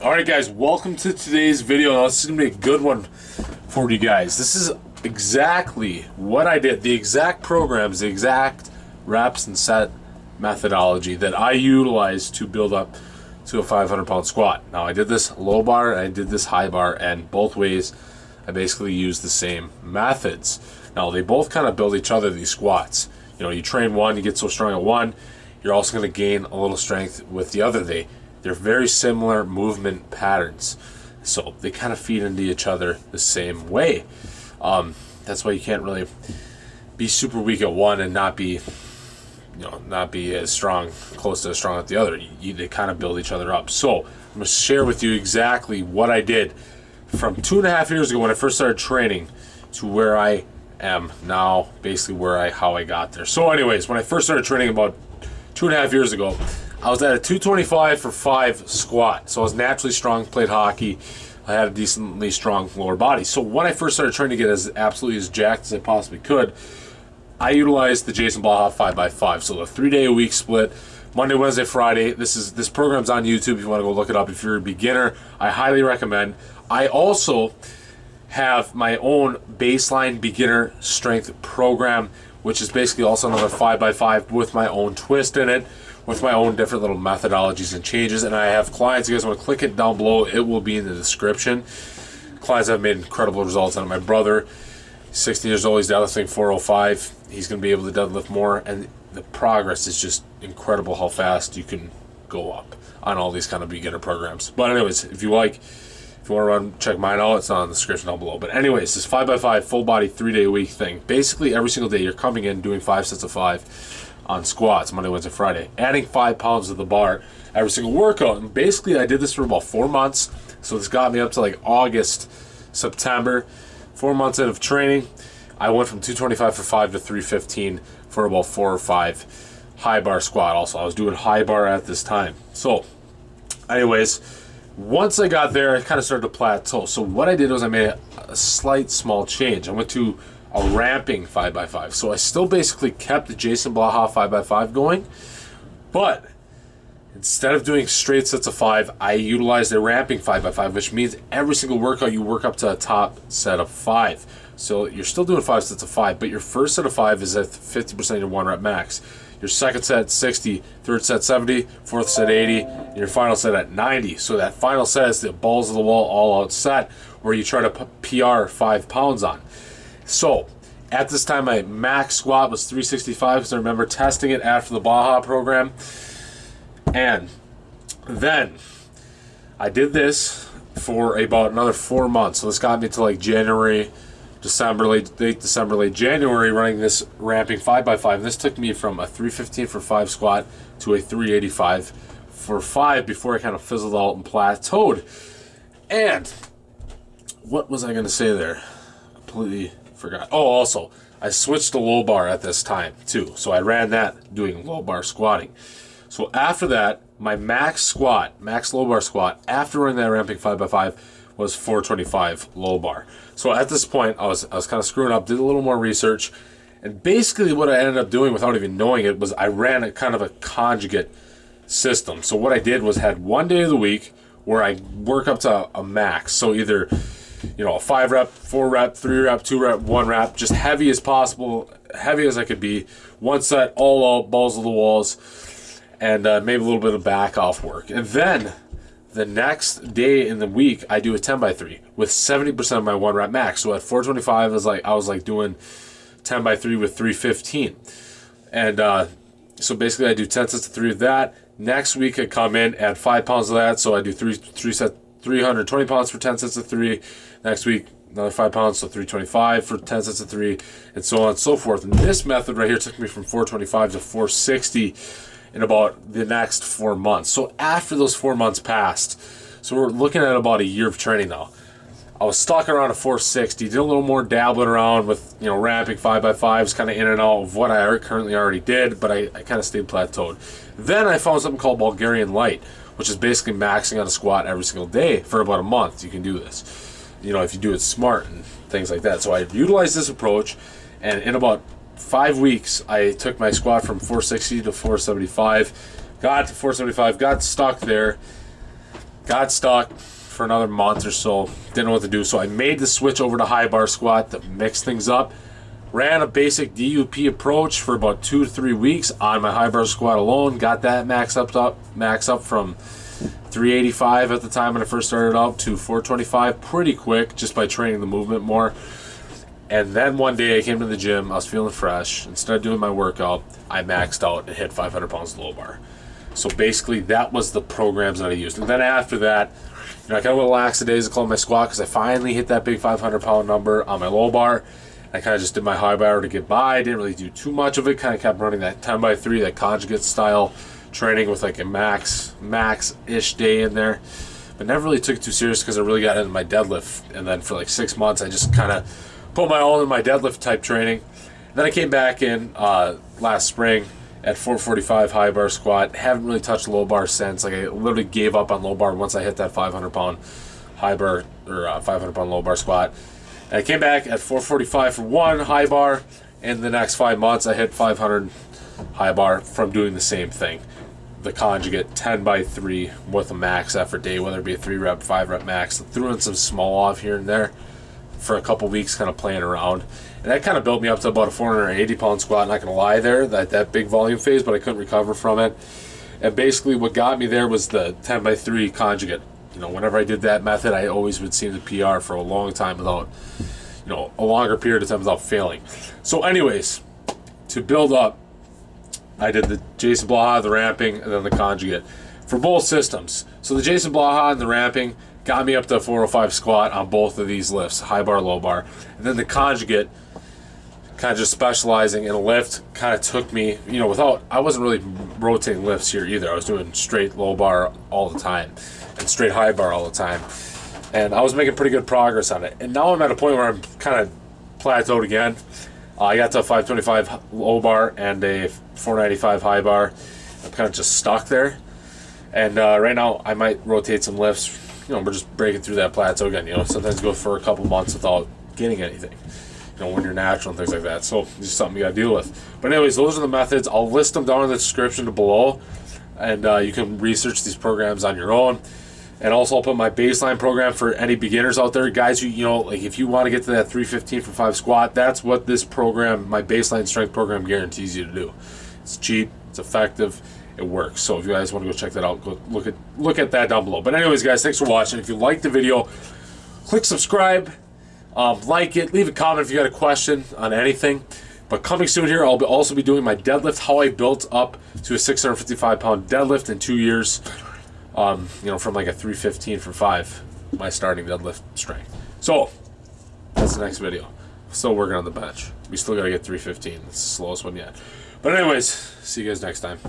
Alright guys, welcome to today's video. Now, this is going to be a good one for you guys. This is exactly what I did. The exact programs, the exact reps and set methodology that I utilized to build up to a 500-pound squat. Now I did this low bar and I did this high bar, and both ways I basically used the same methods. Now they both kind of build each other, these squats. You know, you train one, you get so strong at one, you're also going to gain a little strength with the other. They're very similar movement patterns, so they kind of feed into each other the same way. That's why you can't really be super weak at one and not be as strong, close to as strong at the other. They kind of build each other up. So I'm going to share with you exactly what I did from 2.5 years ago when I first started training to where I am now, basically how I got there. So anyways, when I first started training about 2.5 years ago, I was at a 225 for 5 squat. So I was naturally strong, played hockey. I had a decently strong lower body. So when I first started trying to get absolutely as jacked as I possibly could, I utilized the Jason Blaha 5x5. So a 3-day-a-week split, Monday, Wednesday, Friday. This program's on YouTube if you want to go look it up. If you're a beginner, I highly recommend. I also have my own baseline beginner strength program, which is basically also another 5x5 with my own twist in it, with my own different little methodologies and changes. And I have clients, you guys want to click it down below, it will be in the description. Clients have made incredible results on it. My brother, 60 years old, he's deadlifting 405. He's going to be able to deadlift more, and the progress is just incredible how fast you can go up on all these kind of beginner programs. But anyways, if you want to run, check mine out, it's on the description down below. But anyways, this 5x5 full body 3-day-a-week thing, basically every single day you're coming in doing 5 sets of 5 on squats, Monday, Wednesday, Friday, adding 5 pounds to the bar every single workout. And basically I did this for about 4 months. So this got me up to like August, September, 4 months out of training. I went from 225 for 5 to 315 for about 4 or 5 high bar squat. Also, I was doing high bar at this time. So anyways, once I got there, I kind of started to plateau. So what I did was I made a slight small change. I went to a ramping 5x5. So I still basically kept the Jason Blaha 5x5 going, but instead of doing straight sets of 5, I utilized a ramping 5x5, which means every single workout you work up to a top set of 5. So you're still doing 5 sets of 5, but your first set of 5 is at 50% of your 1 rep max. Your second set 60, third set 70, fourth set 80, and your final set at 90. So that final set is the balls of the wall all out set where you try to PR 5 pounds on. So at this time my max squat was 365 because I remember testing it after the Blaha program. And then I did this for about another 4 months. So this got me to like January, December, late December, late January, running this ramping 5x5. And this took me from a 315 for 5 squat to a 385 for 5 before I kind of fizzled out and plateaued. And what was I going to say there? Completely forgot. Oh, also, I switched to low bar at this time too. So I ran that doing low bar squatting. So after that, my max low bar squat, after running that ramping 5x5 was 425 low bar. So at this point, I was kind of screwing up, did a little more research, and basically what I ended up doing without even knowing it was I ran a kind of a conjugate system. So what I did was had 1 day of the week where I work up to a max. So either a 5 rep, 4 rep, 3 rep, 2 rep, 1 rep, just heavy as possible, heavy as I could be. 1 set, all out, balls of the walls, and maybe a little bit of back off work. And then the next day in the week, I do a 10x3 with 70% of my 1 rep max. So at 425, I was like doing 10x3 with 315. And so basically I do 10 sets of 3 of that. Next week I come in, add 5 pounds of that. So I do 320 pounds for 10 sets of 3. Next week, another 5 pounds, so 325 for 10 sets of 3, and so on and so forth. And this method right here took me from 425 to 460 in about the next 4 months. So after those 4 months passed, so we're looking at about a year of training now. I was stuck around a 460, did a little more dabbling around with, ramping 5x5s, kind of in and out of what I currently already did, but I kind of stayed plateaued. Then I found something called Bulgarian Light, which is basically maxing on a squat every single day for about a month. You can do this, if you do it smart and things like that. So I utilized this approach, and in about 5 weeks, I took my squat from 460 to 475, got to 475, got stuck there, got stuck for another month or so. Didn't know what to do, so I made the switch over to high bar squat to mix things up. Ran a basic DUP approach for about 2 to 3 weeks on my high bar squat alone. Got that max up from 385 at the time when I first started out to 425 pretty quick, just by training the movement more. And then one day I came to the gym, I was feeling fresh. Instead of doing my workout, I maxed out and hit 500 pounds low bar. So basically that was the programs that I used. And then after that, I kind of went lackadaisical on my squat because I finally hit that big 500 pound number on my low bar. I kind of just did my high bar to get by. Didn't really do too much of it. Kind of kept running that 10x3, that conjugate style training with like a max-ish day in there. But never really took it too serious because I really got into my deadlift. And then for like 6 months, I just kind of put my all in my deadlift type training. And then I came back in last spring at 445 high bar squat. Haven't really touched low bar since. Like I literally gave up on low bar once I hit that 500 pound high bar or 500 pound low bar squat. And I came back at 445 for one high bar. In the next 5 months, I hit 500 high bar from doing the same thing. The conjugate 10x3 with a max effort day, whether it be a 3 rep, 5 rep max. Threw in some small off here and there for a couple weeks, kind of playing around. And that kind of built me up to about a 480 pound squat, not gonna lie there, that big volume phase, but I couldn't recover from it. And basically what got me there was the 10x3 conjugate. Whenever I did that method, I always would see the PR for a long time without, a longer period of time without failing. So anyways, to build up, I did the Jason Blaha, the ramping, and then the conjugate for both systems. So the Jason Blaha and the ramping got me up to 405 squat on both of these lifts, high bar, low bar. And then the conjugate, kind of just specializing in a lift, kind of took me, I wasn't really rotating lifts here either. I was doing straight low bar all the time and straight high bar all the time. And I was making pretty good progress on it. And now I'm at a point where I'm kind of plateaued again. I got to a 525 low bar and a 495 high bar. I'm kind of just stuck there. And right now I might rotate some lifts. We're just breaking through that plateau again. Sometimes go for a couple months without getting anything. When you're natural and things like that. So it's just something you gotta deal with. But anyways, those are the methods. I'll list them down in the description below, and you can research these programs on your own. And also I'll put my baseline program for any beginners out there, guys who, like if you want to get to that 315 for 5 squat, that's what this program, my baseline strength program, guarantees you to do. It's cheap, it's effective, it works. So if you guys want to go check that out, go look at that down below. But anyways, guys, thanks for watching. If you liked the video, click subscribe. Like it, leave a comment if you got a question on anything. But coming soon here, I'll also be doing my deadlift, how I built up to a 655 pound deadlift in 2 years. From like a 315 for 5, my starting deadlift strength. So that's the next video. Still working on the bench. We still got to get 315. It's the slowest one yet. But anyways, see you guys next time.